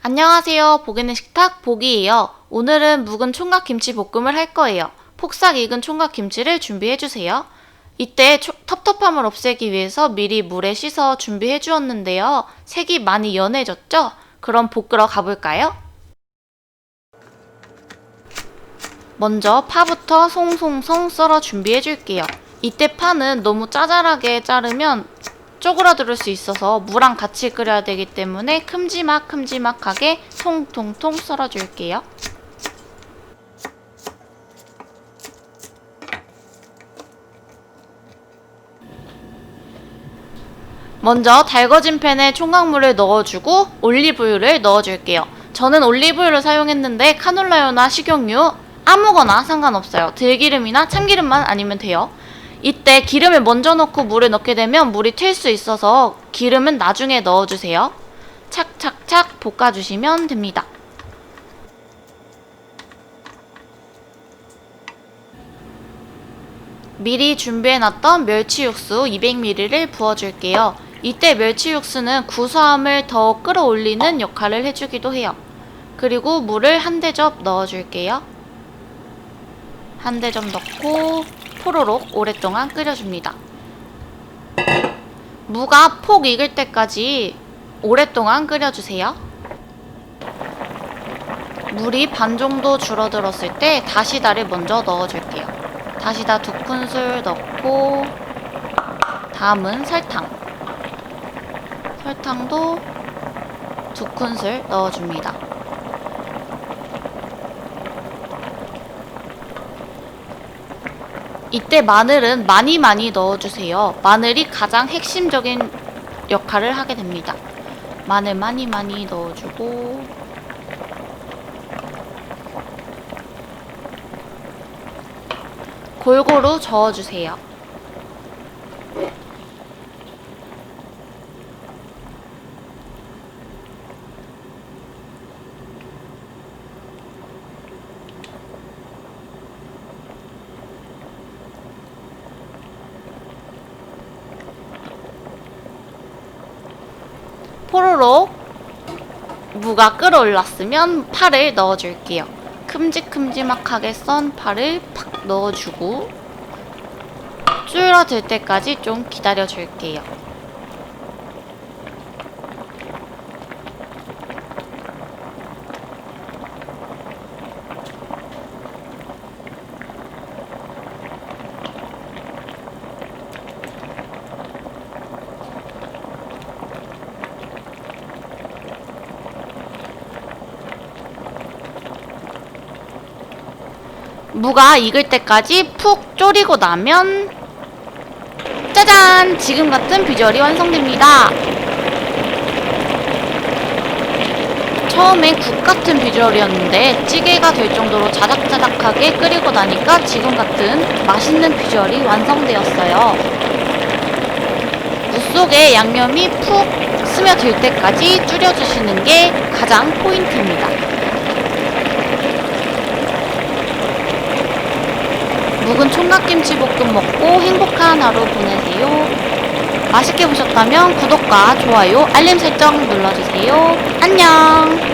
안녕하세요. 보기는 식탁 보기예요. 오늘은 묵은 총각김치 볶음을 할 거예요. 폭삭 익은 총각김치를 준비해주세요. 이때 텁텁함을 없애기 위해서 미리 물에 씻어 준비해 주었는데요. 색이 많이 연해졌죠? 그럼 볶으러 가볼까요? 먼저 파부터 송송송 썰어 준비해 줄게요. 이때 파는 너무 짜잘하게 자르면 쪼그라들 수 있어서 무랑 같이 끓여야 되기 때문에 큼지막하게 통통통 썰어줄게요. 먼저 달궈진 팬에 총각물을 넣어주고 올리브유를 넣어줄게요. 저는 올리브유를 사용했는데 카놀라유나 식용유 아무거나 상관없어요. 들기름이나 참기름만 아니면 돼요. 이때 기름을 먼저 넣고 물을 넣게 되면 물이 튈 수 있어서 기름은 나중에 넣어주세요. 착착착 볶아주시면 됩니다. 미리 준비해놨던 멸치 육수 200ml를 부어줄게요. 이때 멸치 육수는 구수함을 더 끌어올리는 역할을 해주기도 해요. 그리고 물을 한 대접 넣어줄게요. 한 대접 넣고 포로록 오랫동안 끓여줍니다. 무가 폭 익을 때까지 오랫동안 끓여주세요. 물이 반 정도 줄어들었을 때 다시다를 먼저 넣어줄게요. 다시다 2큰술 넣고 다음은 설탕도 2큰술 넣어줍니다. 이때 마늘은 많이 넣어주세요. 마늘이 가장 핵심적인 역할을 하게 됩니다. 마늘 많이 넣어주고 골고루 저어주세요. 포로록 무가 끓어올랐으면 파를 넣어줄게요. 큼직큼직하게 썬 파를 팍 넣어주고 줄어들 때까지 좀 기다려줄게요. 무가 익을 때까지 푹 졸이고 나면 짜잔! 지금 같은 비주얼이 완성됩니다. 처음엔 국 같은 비주얼이었는데 찌개가 될 정도로 자작자작하게 끓이고 나니까 지금 같은 맛있는 비주얼이 완성되었어요. 무 속에 양념이 푹 스며들 때까지 줄여주시는 게 가장 포인트입니다. 묵은 총각김치 볶음 먹고 행복한 하루 보내세요. 맛있게 보셨다면 구독과 좋아요, 알림 설정 눌러주세요. 안녕!